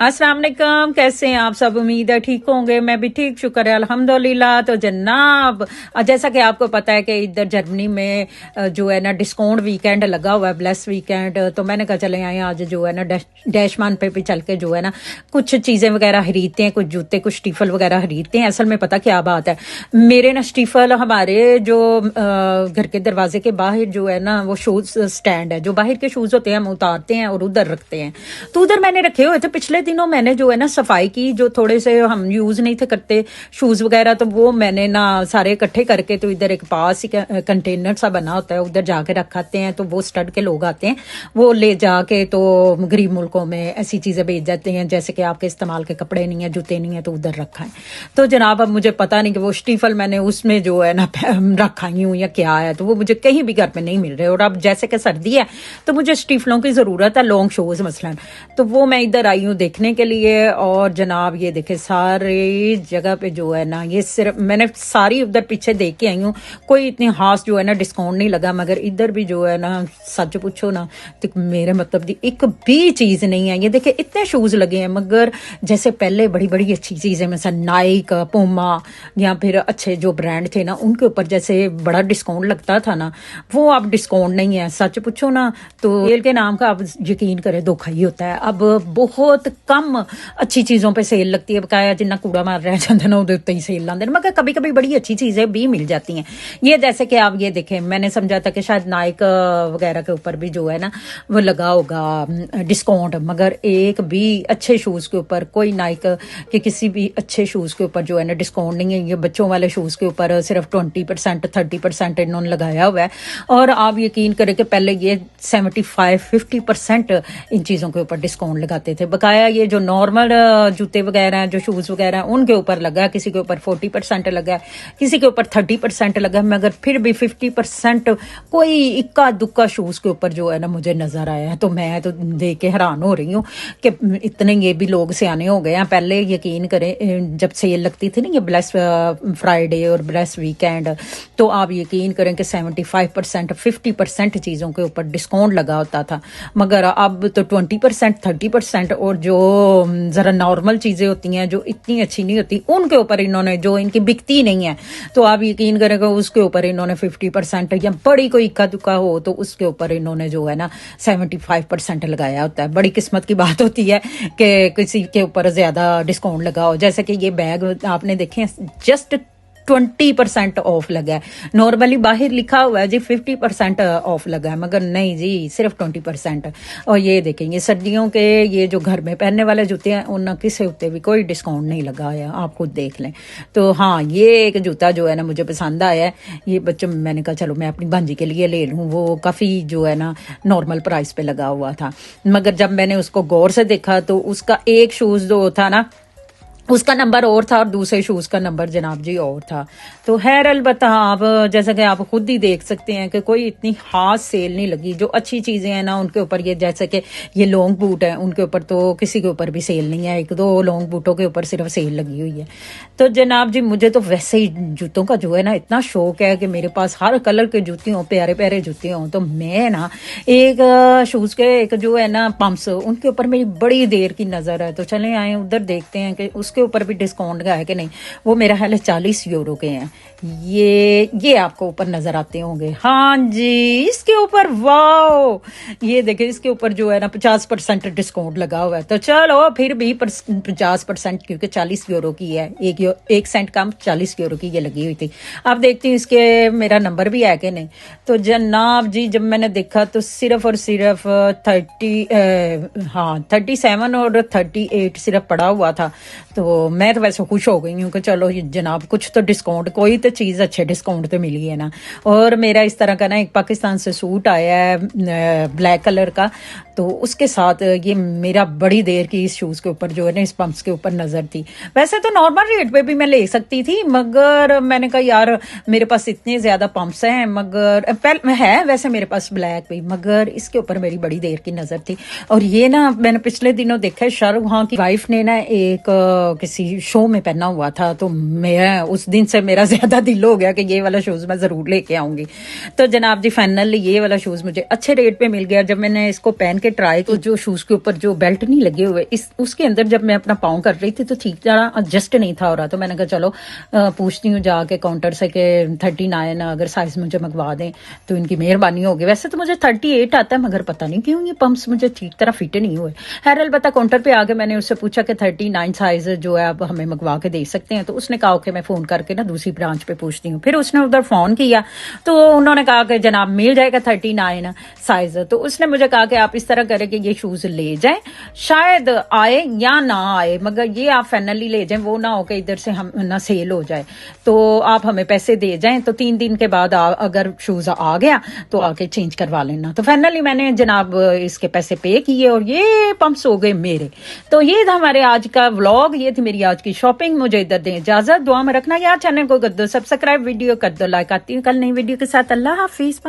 अस्सलाम वालेकुम, कैसे हैं आप सब? उम्मीद है ठीक होंगे। मैं भी ठीक, शुक्र है अल्हम्दुलिल्लाह। तो जनाब, जैसा कि आपको पता है कि इधर जर्मनी में जो है ना डिस्काउंट वीकेंड लगा हुआ है, ब्लेस वीकेंड। तो मैंने कहा चले आए आज जो है ना डैशमान पे भी चल के जो है ना कुछ चीज़ें वगैरह खरीदते हैं, कुछ जूते कुछ स्टीफल वगैरह खरीदते हैं। असल में पता क्या बात है, मेरे ना स्टीफल हमारे जो घर के दरवाजे के बाहर जो है ना वो शूज स्टैंड है, जो बाहर के शूज होते हैं हम उतारते हैं और उधर रखते हैं। तो उधर मैंने रखे हुए थे। पिछले दिनों मैंने जो है ना सफाई की, जो थोड़े से हम यूज नहीं थे करते शूज वगैरह, तो वो मैंने ना सारे इकट्ठे करके तो इधर एक पास ही कंटेनर सा बना होता है, उधर जाके रखाते हैं। तो वो स्टड के लोग आते हैं, वो ले जाके तो गरीब मुल्कों में ऐसी चीजें भेज जाते हैं जैसे कि आपके इस्तेमाल के कपड़े नहीं है, जूते नहीं है, तो उधर रखा है। तो जनाब अब मुझे पता नहीं कि वो स्टीफल मैंने उसमें जो है ना रखा ही हूँ या क्या है, तो वो मुझे कहीं भी घर में नहीं मिल रहे। और अब जैसे कि सर्दी है तो मुझे स्टीफलों की जरूरत है, लॉन्ग शूज मसलन। तो वो मैं इधर आई हूँ देखने के लिए। और जनाब ये देखे सारी जगह पे जो है ना, ये सिर्फ मैंने सारी उधर पीछे देख के आई हूँ, कोई इतनी खास जो है ना डिस्काउंट नहीं लगा। मगर इधर भी जो है ना सच पूछो ना तो मेरे मतलब दी एक भी चीज नहीं है। ये देखे इतने शूज लगे हैं, मगर जैसे पहले बड़ी बड़ी अच्छी चीजें मतलब नाइक, पूमा या फिर अच्छे जो ब्रांड थे ना उनके ऊपर जैसे बड़ा डिस्काउंट लगता था ना, वो अब डिस्काउंट नहीं है। सच पूछो ना तो सेल के नाम का अब यकीन करे धोखा ही होता है। अब बहुत कम अच्छी चीजों पे सेल लगती है, बकाया जिन्ना कूड़ा मार रह जाता ना उधर ही सेल लाते, मगर कभी कभी बड़ी अच्छी चीजें भी मिल जाती हैं। ये जैसे कि आप ये देखें, मैंने समझा था कि शायद नाइक वगैरह के ऊपर भी जो है ना वो लगा होगा डिस्काउंट, मगर एक भी अच्छे शूज के ऊपर, कोई नाइक के किसी भी अच्छे शूज के ऊपर जो है ना डिस्काउंट नहीं है। ये बच्चों वाले शूज के ऊपर सिर्फ 20% 30% इन्होंने लगाया हुआ है। और आप यकीन करें कि पहले ये 75-50% इन चीज़ों के ऊपर डिस्काउंट लगाते थे। बकाया ये जो नॉर्मल जूते वगैरह हैं, जो शूज़ वगैरह हैं, उनके ऊपर लगा, किसी के ऊपर 40% लगा, किसी के ऊपर 30% लगा, मगर फिर भी 50% कोई इक्का दुक्का शूज़ के ऊपर जो है ना मुझे नज़र आया है। तो मैं तो देख के हैरान हो रही हूँ कि इतने ये भी लोग सियाने हो गए हैं। पहले यकीन करें जब सेल लगती थी ना ये ब्लेस फ्राइडे और ब्लेस वीकेंड, तो आप यकीन करें कि 75% 50% चीज़ों के ऊपर डिस्काउंट लगा होता था। मगर अब तो 20% 30%, और जो ज़रा नॉर्मल चीज़ें होती हैं जो इतनी अच्छी नहीं होती उनके ऊपर इन्होंने, जो इनकी बिकती नहीं है, तो आप यकीन करेंगे उसके ऊपर इन्होंने 50%, या बड़ी कोई इक्का दुक्का हो तो उसके ऊपर इन्होंने जो है ना 75% लगाया होता है। बड़ी किस्मत की बात होती है कि किसी के ऊपर ज़्यादा डिस्काउंट लगा हो। जैसे कि ये बैग आपने देखे जस्ट 20% ऑफ लगा है। नॉर्मली बाहर लिखा हुआ है जी 50% ऑफ लगा है, मगर नहीं जी सिर्फ 20%। और ये देखेंगे सर्दियों के ये जो घर में पहनने वाले जूते हैं उन किसी उत्ते भी कोई डिस्काउंट नहीं लगा है, आप खुद देख लें। तो हाँ, ये एक जूता जो है ना मुझे पसंद आया है। ये बच्चों मैंने कहा चलो मैं अपनी भांजी के लिए ले लूँ, वो काफ़ी जो है ना नॉर्मल प्राइस पे लगा हुआ था। मगर जब मैंने उसको गौर से देखा तो उसका एक शूज़ जो था ना उसका नंबर और था और दूसरे शूज़ का नंबर जनाब जी और था। तो खैर अलबत्ता आप जैसा कि आप खुद ही देख सकते हैं कि कोई इतनी खास सेल नहीं लगी। जो अच्छी चीज़ें हैं ना उनके ऊपर, ये जैसे कि ये लॉन्ग बूट है उनके ऊपर तो किसी के ऊपर भी सेल नहीं है, एक दो लॉन्ग बूटों के ऊपर सिर्फ सेल लगी हुई है। तो जनाब जी मुझे तो वैसे ही जूतों का जो है ना इतना शौक है कि मेरे पास हर कलर के जूते हों, प्यारे प्यारे जूते हों। तो मैं ना एक शूज़ के एक जो है ना पम्प्स, उनके ऊपर मेरी बड़ी देर की नज़र है। तो चले आए उधर देखते हैं कि उसके ऊपर भी डिस्काउंट का है कि नहीं। वो मेरा ख्याल है 40 यूरो के हैं। ये आपको ऊपर नजर आते होंगे। हाँ जी, इसके ऊपर वाओ, ये देखिए इसके ऊपर जो है ना 50% डिस्काउंट लगा हुआ है। तो चलो फिर भी 50%, क्योंकि 40 यूरो की है, एक सेंट कम 40 यूरो की ये लगी हुई थी। अब देखती हूँ इसके मेरा नंबर भी है कि नहीं। तो जनाब जी जब मैंने देखा तो सिर्फ और सिर्फ 37 और 38 सिर्फ पड़ा हुआ था। तो मैं तो वैसे खुश हो गई हूँ कि चलो जनाब कुछ तो डिस्काउंट, कोई तो चीज़ अच्छे डिस्काउंट तो मिली है ना। और मेरा इस तरह का ना एक पाकिस्तान से सूट आया है ब्लैक कलर का, तो उसके साथ ये मेरा बड़ी देर की इस शूज़ के ऊपर जो है ना इस पम्प्स के ऊपर नज़र थी। वैसे तो नॉर्मल रेट पे भी मैं ले सकती थी, मगर मैंने कहा यार मेरे पास इतने ज़्यादा पम्प्स हैं, मगर है वैसे मेरे पास ब्लैक भी, मगर इसके ऊपर मेरी बड़ी देर की नज़र थी। और ये ना मैंने पिछले दिनों देखा है शाहरुख खान की वाइफ ने ना एक किसी शो में पहना हुआ था, तो मैं उस दिन से मेरा ज्यादा दिल हो गया कि ये वाला शूज मैं जरूर लेके आऊंगी। तो जनाब जी फाइनली ये वाला शूज मुझे अच्छे रेट पे मिल गया। जब मैंने इसको पहन के ट्राई तो जो शूज के ऊपर जो बेल्ट नहीं लगे हुए, इस उसके अंदर जब मैं अपना पाँव कर रही थी तो ठीक तरह एडजस्ट नहीं था हो रहा। तो मैंने कहा चलो पूछती हूँ जाके काउंटर से कि 39 अगर साइज मुझे मंगवा दें तो इनकी मेहरबानी होगी। वैसे तो मुझे 38 आता है, मगर पता नहीं क्यों ये पम्प्स मुझे ठीक तरह फिट नहीं हुए। खैर अलबत्ता काउंटर पे आके मैंने उससे पूछा कि 39 साइज जो है आप हमें मंगवा के दे सकते हैं। तो उसने कहा कि मैं फोन करके ना दूसरी ब्रांच पे पूछती हूँ। फिर उसने उधर फोन किया तो उन्होंने कहा कि जनाब मिल जाएगा 39 साइज। तो उसने मुझे कहा कि आप इस तरह करें कि ये शूज ले जाएं, शायद आए या ना आए, मगर ये आप फाइनली ले जाएं, वो ना हो कि इधर से हम ना सेल हो जाए। तो आप हमें पैसे दे जाएं, तो 3 दिन के बाद अगर शूज आ गया तो आके चेंज करवा लेना। तो फाइनली मैंने जनाब इसके पैसे पे किए और ये पंप्स हो गए मेरे। तो ये था हमारे आज का व्लॉग, ये थी मेरी आज की शॉपिंग। मुझे इधर दें इजाजत, दुआ में रखना यार, चैनल को कर दो सब्सक्राइब, वीडियो कर दो लाइक। आती हूँ कल नई वीडियो के साथ। अल्लाह हाफिज।